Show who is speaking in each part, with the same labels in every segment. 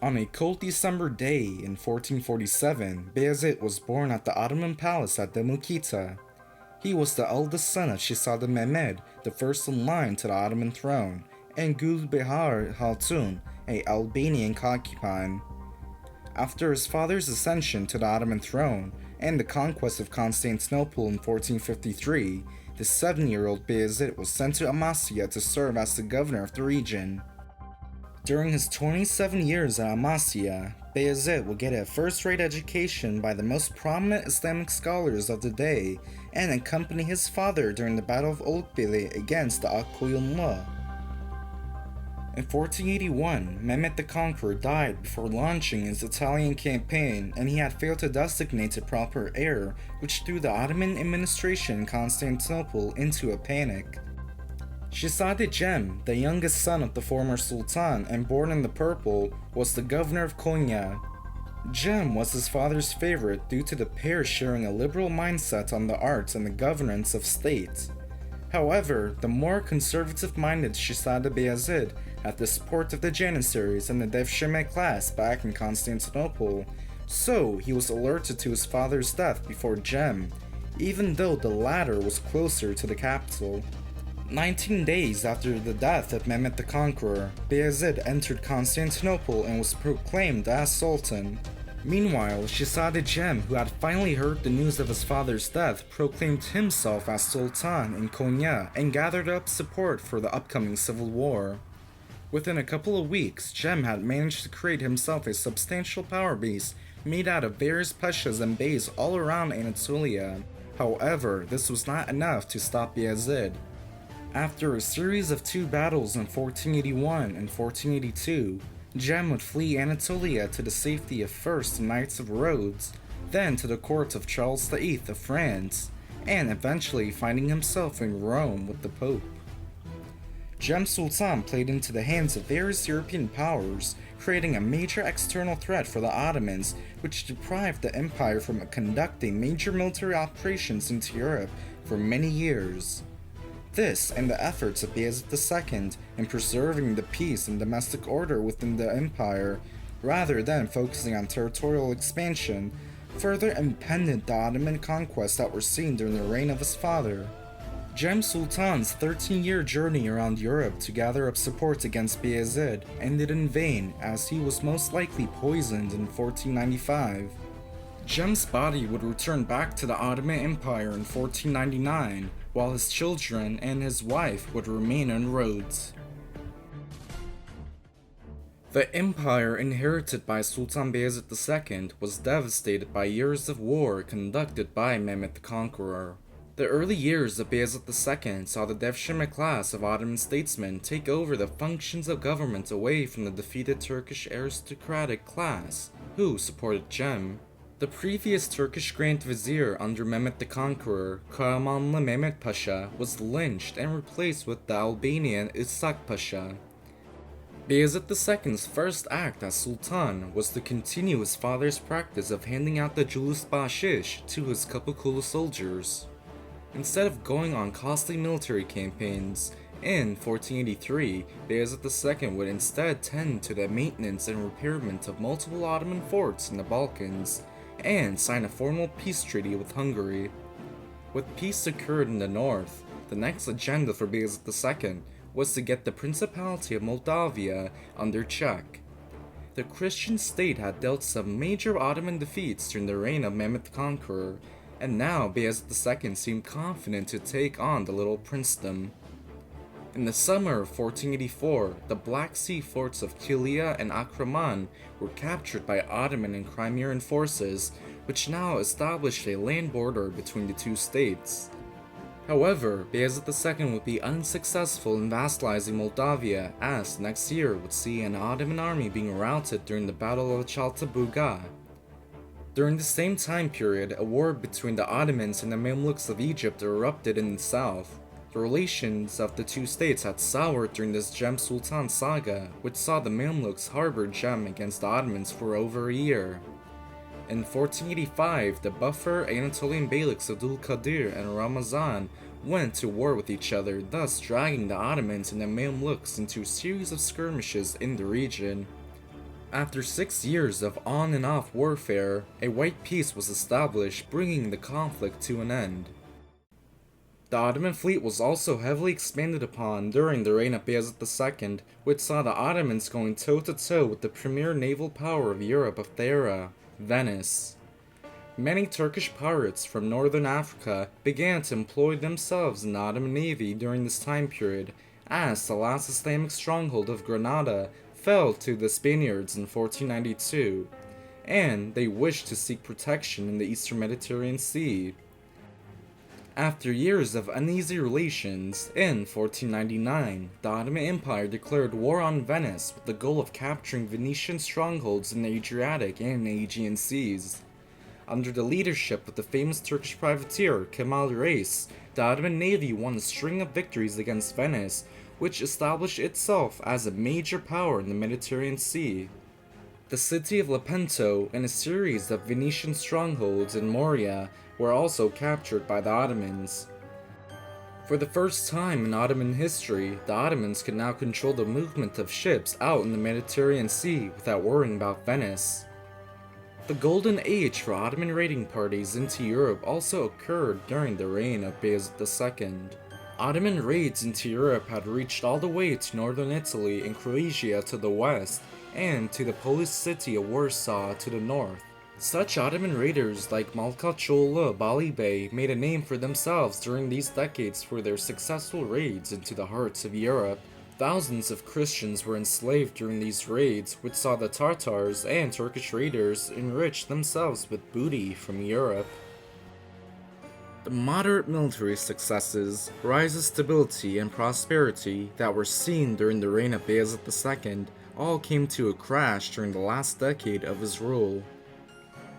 Speaker 1: On a cold December day in 1447, Bayezid was born at the Ottoman palace at Demukita. He was the eldest son of Shahzada Mehmed, the first in line to the Ottoman throne, and Gulbahar Hatun, a Albanian concubine. After his father's ascension to the Ottoman throne and the conquest of Constantinople in 1453, the 7-year-old Bayezid was sent to Amasya to serve as the governor of the region. During his 27 years at Amasya, Bayezid would get a first-rate education by the most prominent Islamic scholars of the day and accompany his father during the Battle of OTLUKBELI against the Akkoyunlu. In 1481, Mehmet the Conqueror died before launching his Italian campaign, and he had failed to designate a proper heir, which threw the Ottoman administration in Constantinople into a panic. Shahzada Cem, the youngest son of the former Sultan and born in the purple, was the governor of Konya. Cem was his father's favorite due to the pair sharing a liberal mindset on the arts and the governance of state. However, the more conservative-minded Shahzada Bayezid had the support of the Janissaries and the Devshirme class back in Constantinople, so he was alerted to his father's death before Cem, even though the latter was closer to the capital. 19 days after the death of Mehmet the Conqueror, Bayezid entered Constantinople and was proclaimed as Sultan. Meanwhile, Shahzada Cem, who had finally heard the news of his father's death, proclaimed himself as Sultan in Konya and gathered up support for the upcoming civil war. Within a couple of weeks, Cem had managed to create himself a substantial power base made out of various pashas and beys all around Anatolia. However, this was not enough to stop Bayezid. After a series of 2 battles in 1481 and 1482, Cem would flee Anatolia to the safety of first the Knights of Rhodes, then to the court of Charles VIII of France, and eventually finding himself in Rome with the Pope. Cem Sultan played into the hands of various European powers, creating a major external threat for the Ottomans, which deprived the empire from conducting major military operations into Europe for many years. This and the efforts of Bayezid II in preserving the peace and domestic order within the empire, rather than focusing on territorial expansion, further impeded the Ottoman conquests that were seen during the reign of his father. Cem Sultan's 13-year journey around Europe to gather up support against Bayezid ended in vain, as he was most likely poisoned in 1495. Cem's body would return back to the Ottoman Empire in 1499, while his children and his wife would remain in Rhodes. The empire inherited by Sultan Bayezid II was devastated by years of war conducted by Mehmet the Conqueror. The early years of Bayezid II saw the Devshirme class of Ottoman statesmen take over the functions of government away from the defeated Turkish aristocratic class, who supported Cem. The previous Turkish Grand Vizier under Mehmet the Conqueror, Karamanlı Mehmet Pasha, was lynched and replaced with the Albanian İshak Pasha. Bayezid II's first act as Sultan was to continue his father's practice of handing out the Julus Bahşiş to his Kapıkulu soldiers. Instead of going on costly military campaigns, in 1483, Bayezid II would instead tend to the maintenance and repairment of multiple Ottoman forts in the Balkans, and sign a formal peace treaty with Hungary. With peace secured in the north, the next agenda for Bayezid II was to get the Principality of Moldavia under check. The Christian state had dealt some major Ottoman defeats during the reign of Mehmet the Conqueror, and now Bayezid II seemed confident to take on the little princedom. In the summer of 1484, the Black Sea forts of Kilia and Akraman were captured by Ottoman and Crimean forces, which now established a land border between the two states. However, Bayezid II would be unsuccessful in vassalizing Moldavia, as next year would see an Ottoman army being routed during the Battle of Chaltabuga. During the same time period, a war between the Ottomans and the Mamluks of Egypt erupted in the south. The relations of the two states had soured during this Cem Sultan saga, which saw the Mamluks harbor Cem against the Ottomans for over a year. In 1485, the buffer Anatolian beyliks Abdul Qadir and Ramazan went to war with each other, thus dragging the Ottomans and the Mamluks into a series of skirmishes in the region. After 6 years of on and off warfare, a white peace was established, bringing the conflict to an end. The Ottoman fleet was also heavily expanded upon during the reign of Bayezid II, which saw the Ottomans going toe-to-toe with the premier naval power of Europe of the era, Venice. Many Turkish pirates from northern Africa began to employ themselves in the Ottoman navy during this time period, as the last Islamic stronghold of Granada fell to the Spaniards in 1492, and they wished to seek protection in the eastern Mediterranean Sea. After years of uneasy relations, in 1499, the Ottoman Empire declared war on Venice with the goal of capturing Venetian strongholds in the Adriatic and Aegean seas. Under the leadership of the famous Turkish privateer Kemal Reis, the Ottoman navy won a string of victories against Venice, which established itself as a major power in the Mediterranean Sea. The city of Lepanto and a series of Venetian strongholds in Morea were also captured by the Ottomans. For the first time in Ottoman history, the Ottomans could now control the movement of ships out in the Mediterranean Sea without worrying about Venice. The golden age for Ottoman raiding parties into Europe also occurred during the reign of Bayezid II. Ottoman raids into Europe had reached all the way to northern Italy and Croatia to the west, and to the Polish city of Warsaw to the north. Such Ottoman raiders like OTLUKBELI Bey made a name for themselves during these decades for their successful raids into the hearts of Europe. Thousands of Christians were enslaved during these raids, which saw the Tartars and Turkish raiders enrich themselves with booty from Europe. The moderate military successes, rise of stability and prosperity that were seen during the reign of Bayezid II all came to a crash during the last decade of his rule.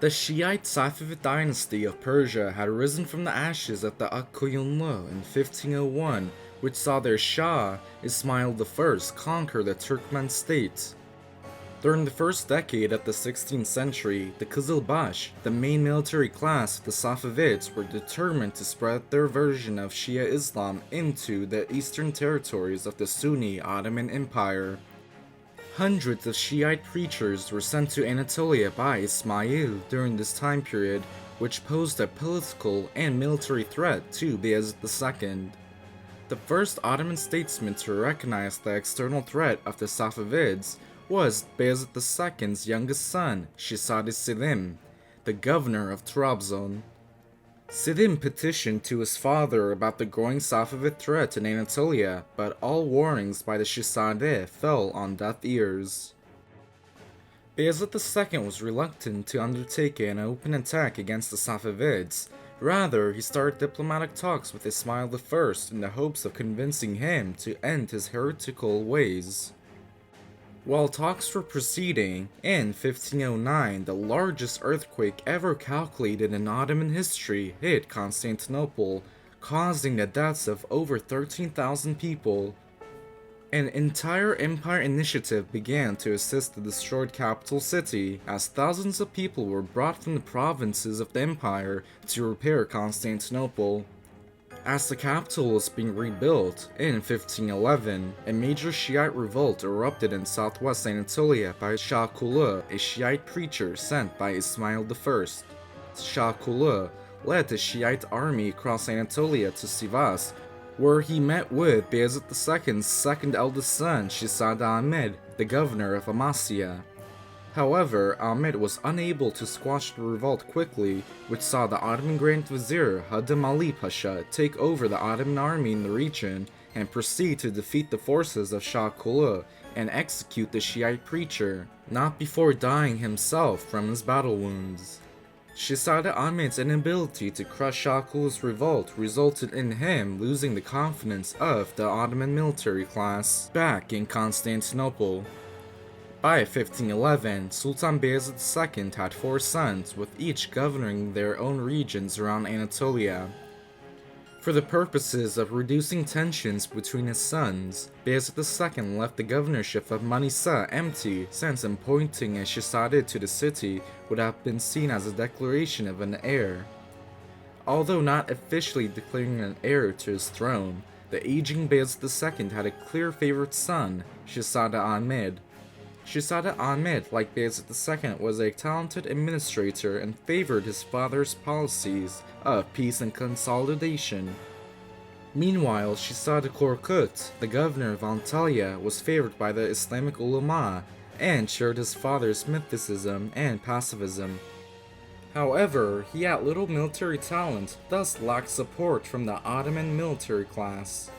Speaker 1: The Shiite Safavid dynasty of Persia had risen from the ashes of the Akkoyunlu in 1501, which saw their Shah, Ismail I, conquer the Turkmen state. During the first decade of the 16th century, the Kızılbaş, the main military class of the Safavids, were determined to spread their version of Shia Islam into the eastern territories of the Sunni Ottoman Empire. Hundreds of Shiite preachers were sent to Anatolia by Ismail during this time period, which posed a political and military threat to Bayezid II. The first Ottoman statesman to recognize the external threat of the Safavids was Bayezid II's youngest son, Şehzade Selim, the governor of Trabzon. Selim petitioned to his father about the growing Safavid threat in Anatolia, but all warnings by the Şehzade fell on deaf ears. Bayezid II was reluctant to undertake an open attack against the Safavids. Rather, he started diplomatic talks with Ismail I in the hopes of convincing him to end his heretical ways. While talks were proceeding, in 1509, the largest earthquake ever calculated in Ottoman history hit Constantinople, causing the deaths of over 13,000 people. An entire empire initiative began to assist the destroyed capital city, as thousands of people were brought from the provinces of the empire to repair Constantinople. As the capital was being rebuilt, in 1511, a major Shiite revolt erupted in southwest Anatolia by Shah Kulu, a Shiite preacher sent by Ismail I. Shah Kulu led the Shiite army across Anatolia to Sivas, where he met with Bayezid II's second eldest son, Şehzade Ahmed, the governor of Amasya. However, Ahmed was unable to squash the revolt quickly, which saw the Ottoman Grand Vizier Hadim Ali Pasha take over the Ottoman army in the region and proceed to defeat the forces of Shah Kulu and execute the Shiite preacher, not before dying himself from his battle wounds. Şehzade Ahmed's inability to crush Shah Kulu's revolt resulted in him losing the confidence of the Ottoman military class back in Constantinople. By 1511, Sultan Bayezid II had 4 sons, with each governing their own regions around Anatolia. For the purposes of reducing tensions between his sons, Bayezid II left the governorship of Manisa empty, since appointing a Şehzade to the city would have been seen as a declaration of an heir. Although not officially declaring an heir to his throne, the aging Bayezid II had a clear favorite son, Şehzade Ahmed. Shahzada Ahmed, like Bayezid II, was a talented administrator and favored his father's policies of peace and consolidation. Meanwhile, Shahzada Korkut, the governor of Antalya, was favored by the Islamic ulama and shared his father's mysticism and pacifism. However, he had little military talent, thus lacked support from the Ottoman military class.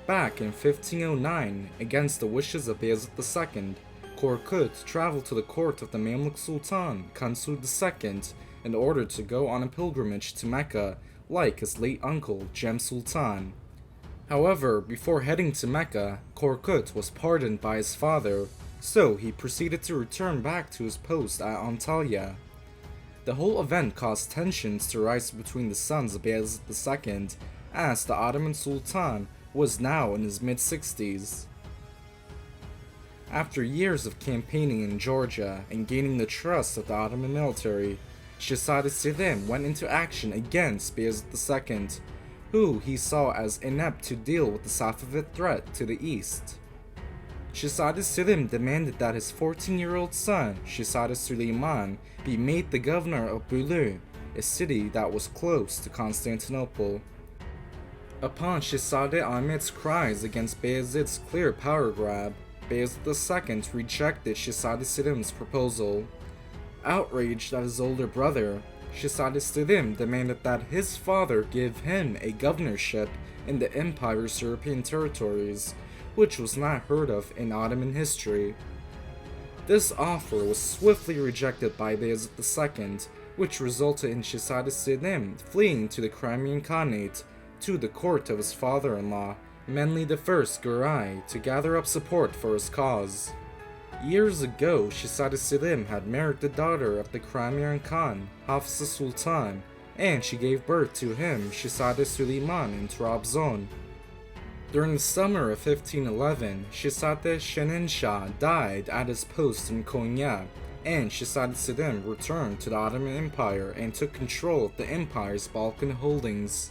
Speaker 1: Back in 1509, against the wishes of Bayezid II, Korkut traveled to the court of the Mamluk Sultan, Mansur II, in order to go on a pilgrimage to Mecca, like his late uncle, Jem Sultan. However, before heading to Mecca, Korkut was pardoned by his father, so he proceeded to return back to his post at Antalya. The whole event caused tensions to rise between the sons of Bayezid II, as the Ottoman Sultan was now in his mid-60s. After years of campaigning in Georgia and gaining the trust of the Ottoman military, Shahzada Selim went into action against Bayezid II, who he saw as inept to deal with the Safavid threat to the east. Shahzada Selim demanded that his 14-year-old son, Shahzada Suleiman, be made the governor of Bolu, a city that was close to Constantinople. Upon Shahzada Ahmed's cries against Bayezid's clear power grab, Bayezid II rejected Shahzada Selim's proposal. Outraged at his older brother, Shahzada Selim demanded that his father give him a governorship in the empire's European territories, which was not heard of in Ottoman history. This offer was swiftly rejected by Bayezid II, which resulted in Shahzada Selim fleeing to the Crimean Khanate to the court of his father-in-law, Menli I Garai, to gather up support for his cause. Years ago, Shahzada Selim had married the daughter of the Crimean Khan, Hafsa Sultan, and she gave birth to him, Shahzada Suleiman, in Trabzon. During the summer of 1511, Shahzada Shenin died at his post in Konya, and Shahzada Selim returned to the Ottoman Empire and took control of the empire's Balkan holdings.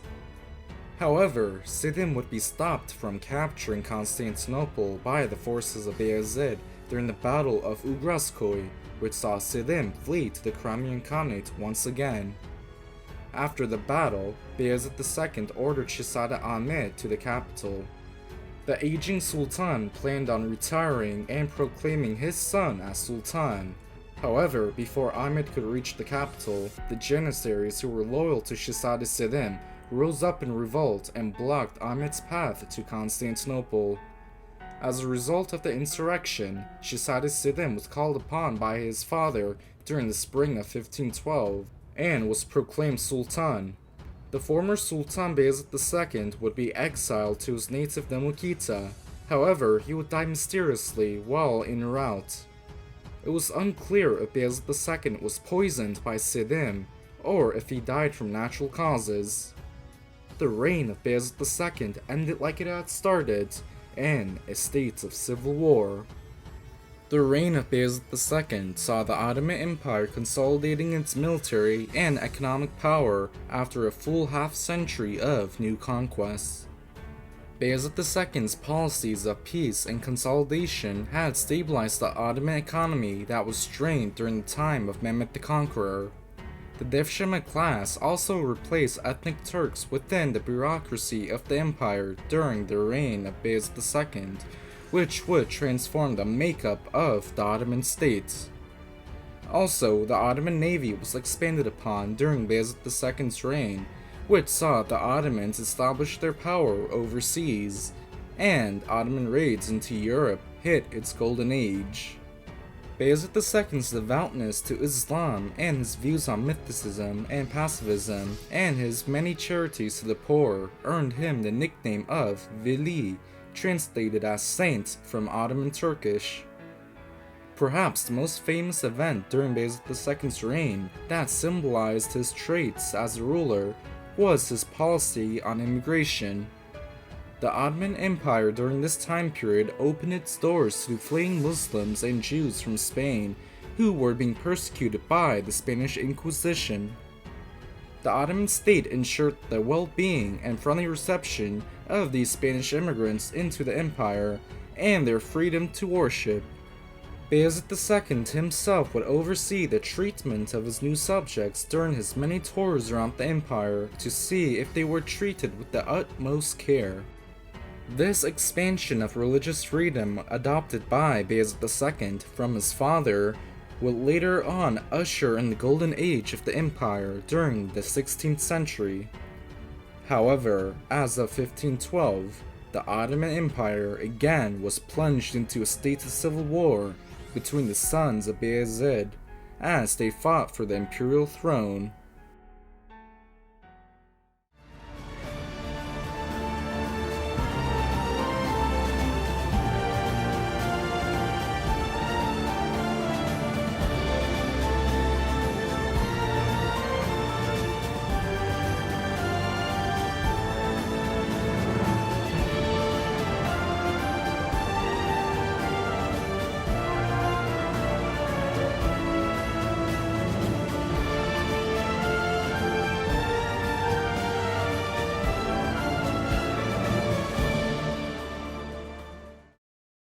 Speaker 1: However, Selim would be stopped from capturing Constantinople by the forces of Bayezid during the Battle of Ugraskoy, which saw Selim flee to the Crimean Khanate once again. After the battle, Bayezid II ordered Shahzada Ahmed to the capital. The aging Sultan planned on retiring and proclaiming his son as Sultan. However, before Ahmed could reach the capital, the Janissaries who were loyal to Shahzada Selim rose up in revolt and blocked Ahmed's path to Constantinople. As a result of the insurrection, Shahzada Selim was called upon by his father during the spring of 1512 and was proclaimed Sultan. The former Sultan Bayezid II would be exiled to his native Nemukhita. However, he would die mysteriously while en route. It was unclear if Bayezid II was poisoned by Selim or if he died from natural causes. The reign of Bayezid II ended like it had started, in a state of civil war. The reign of Bayezid II saw the Ottoman Empire consolidating its military and economic power after a full half-century of new conquests. Bayezid II's policies of peace and consolidation had stabilized the Ottoman economy that was strained during the time of Mehmed the Conqueror. The Devshirme class also replaced ethnic Turks within the bureaucracy of the empire during the reign of Bayezid II, which would transform the makeup of the Ottoman state. Also, the Ottoman navy was expanded upon during Bayezid II's reign, which saw the Ottomans establish their power overseas, and Ottoman raids into Europe hit its golden age. Bayezid II's devoutness to Islam and his views on mysticism and pacifism and his many charities to the poor earned him the nickname of Veli, translated as saint from Ottoman Turkish. Perhaps the most famous event during Bayezid II's reign that symbolized his traits as a ruler was his policy on immigration. The Ottoman Empire during this time period opened its doors to fleeing Muslims and Jews from Spain who were being persecuted by the Spanish Inquisition. The Ottoman state ensured the well-being and friendly reception of these Spanish immigrants into the empire and their freedom to worship. Bayezid II himself would oversee the treatment of his new subjects during his many tours around the empire to see if they were treated with the utmost care. This expansion of religious freedom adopted by Bayezid II from his father would later on usher in the golden age of the empire during the 16th century. However, as of 1512, the Ottoman Empire again was plunged into a state of civil war between the sons of Bayezid as they fought for the imperial throne.